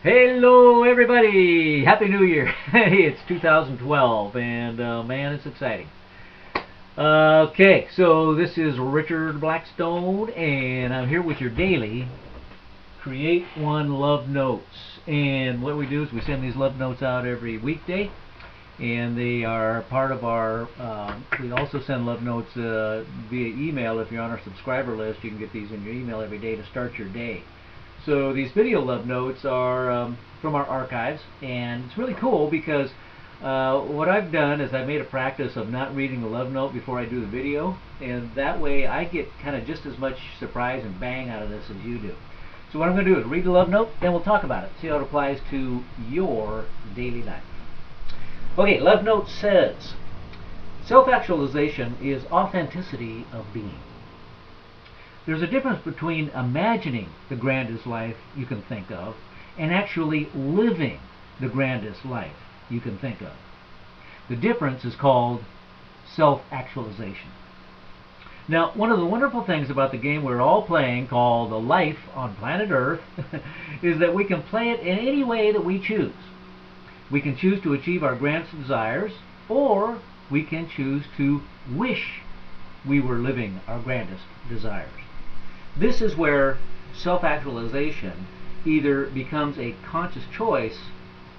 Hello everybody! Happy New Year! It's 2012 and man, it's exciting. Okay, so this is Richard Blackstone and I'm here with your daily Create One Love Notes. And what we do is we send these love notes out every weekday, and they are part of our, we also send love notes via email. If you're on our subscriber list, you can get these in your email every day to start your day. So these video love notes are from our archives, and it's really cool because what I've done is I made a practice of not reading the love note before I do the video, and that way I get kind of just as much surprise and bang out of this as you do. So what I'm going to do is read the love note, then we'll talk about it, see how it applies to your daily life. Okay, love note says, self-actualization is authenticity of being. There's a difference between imagining the grandest life you can think of and actually living the grandest life you can think of. The difference is called self-actualization. Now, one of the wonderful things about the game we're all playing, called Life on Planet Earth, is that we can play it in any way that we choose. We can choose to achieve our grandest desires, or we can choose to wish we were living our grandest desires. This is where self-actualization either becomes a conscious choice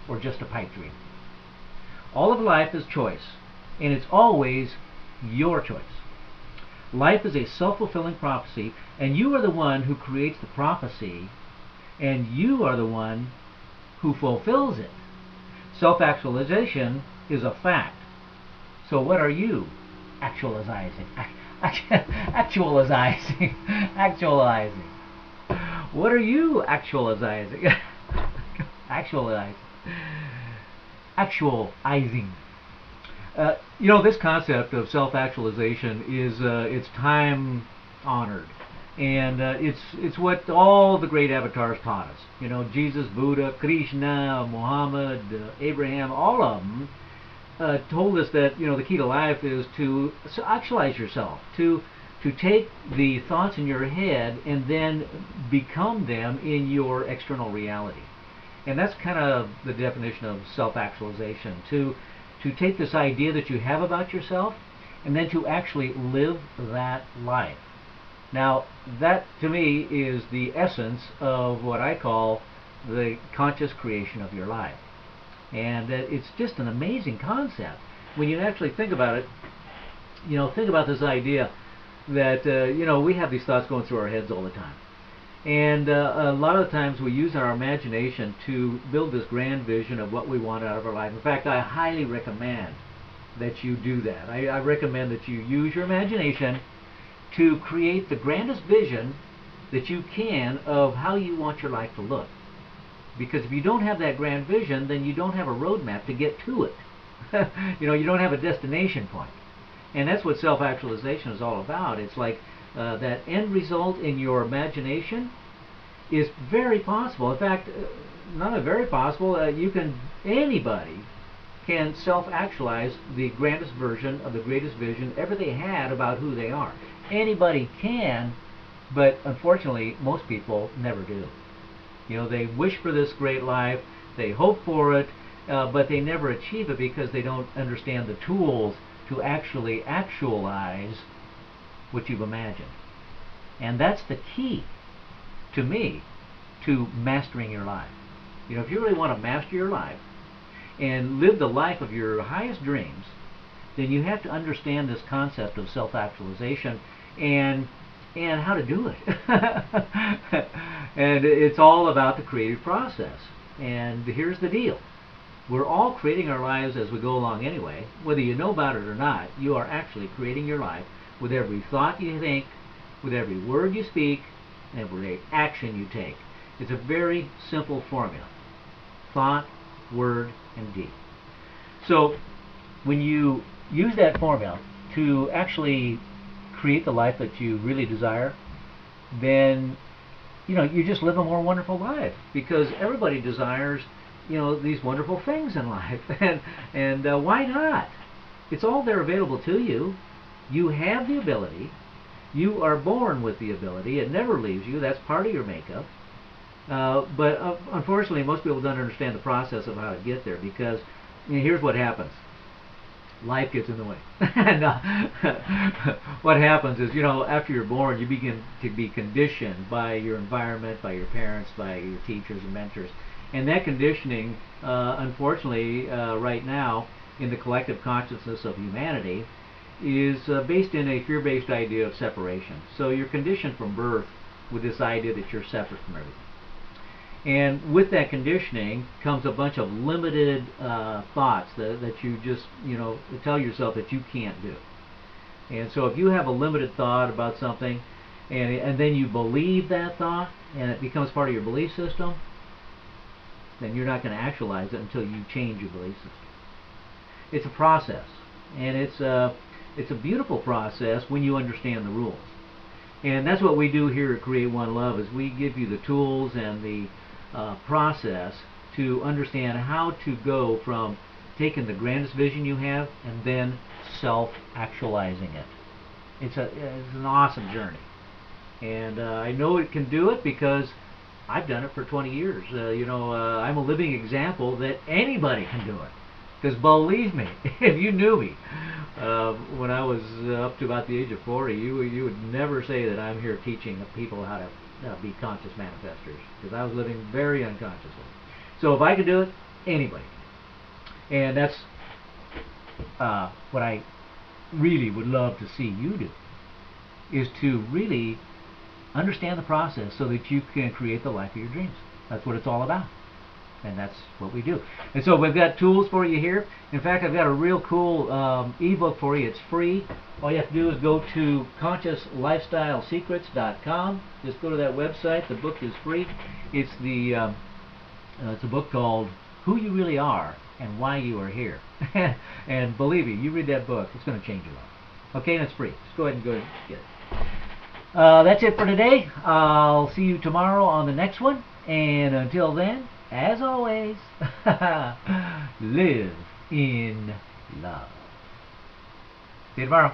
or just a pipe dream. All of life is choice, and it's always your choice. Life is a self-fulfilling prophecy, and you are the one who creates the prophecy, and you are the one who fulfills it. Self-actualization is a fact. So what are you actualizing? Actualizing. Actualizing. What are you actualizing? Actualizing. Actualizing. This concept of self-actualization is it's time-honored, and it's what all the great avatars taught us. Jesus, Buddha, Krishna, Muhammad, Abraham, all of them told us that the key to life is to actualize yourself, to take the thoughts in your head and then become them in your external reality. And that's kind of the definition of self-actualization, to take this idea that you have about yourself and then to actually live that life. Now, that to me is the essence of what I call the conscious creation of your life. And it's just an amazing concept when you actually think about it. Think about this idea that we have these thoughts going through our heads all the time, and a lot of the times we use our imagination to build this grand vision of what we want out of our life. In fact, I highly recommend that you do that. I recommend that you use your imagination to create the grandest vision that you can of how you want your life to look. Because if you don't have that grand vision, then you don't have a roadmap to get to it. You don't have a destination point. And that's what self-actualization is all about. It's like that end result in your imagination is very possible. In fact, not only very possible, anybody can self-actualize the grandest version of the greatest vision ever they had about who they are. Anybody can, but unfortunately, most people never do. They wish for this great life, they hope for it, but they never achieve it because they don't understand the tools to actually actualize what you've imagined. And that's the key, to me, to mastering your life. If you really want to master your life and live the life of your highest dreams, then you have to understand this concept of self-actualization and how to do it. And it's all about the creative process. And here's the deal. We're all creating our lives as we go along anyway. Whether you know about it or not, you are actually creating your life with every thought you think, with every word you speak, and every action you take. It's a very simple formula. Thought, word, and deed. So when you use that formula to actually create the life that you really desire, then you just live a more wonderful life, because everybody desires these wonderful things in life. and why not? It's all there available to you. You have the ability. You are born with the ability. It never leaves you. That's part of your makeup. But unfortunately, most people don't understand the process of how to get there because here's what happens. Life gets in the way. And what happens is, after you're born, you begin to be conditioned by your environment, by your parents, by your teachers and mentors. And that conditioning, unfortunately, right now, in the collective consciousness of humanity, is based in a fear-based idea of separation. So you're conditioned from birth with this idea that you're separate from everything. And with that conditioning comes a bunch of limited thoughts that you just, tell yourself that you can't do. And so if you have a limited thought about something, and then you believe that thought, and it becomes part of your belief system, then you're not going to actualize it until you change your belief system. It's a process, and it's a beautiful process when you understand the rules. And that's what we do here at Create One Love, is we give you the tools and the process to understand how to go from taking the grandest vision you have and then self-actualizing it. It's an awesome journey. And I know it can do it because I've done it for 20 years. I'm a living example that anybody can do it. Because believe me, if you knew me when I was up to about the age of 40, you would never say that I'm here teaching people how to be conscious manifestors, because I was living very unconsciously. So if I could do it, anybody can. And that's what I really would love to see you do, is to really understand the process so that you can create the life of your dreams. That's what it's all about. And that's what we do. And so we've got tools for you here. In fact, I've got a real cool ebook for you. It's free. All you have to do is go to consciouslifestylesecrets.com. Just go to that website. The book is free. It's a book called Who You Really Are and Why You Are Here. And believe me, you read that book, it's going to change your life. Okay, and it's free. Just go ahead and get it. That's it for today. I'll see you tomorrow on the next one. And until then, as always, live in love. See you tomorrow.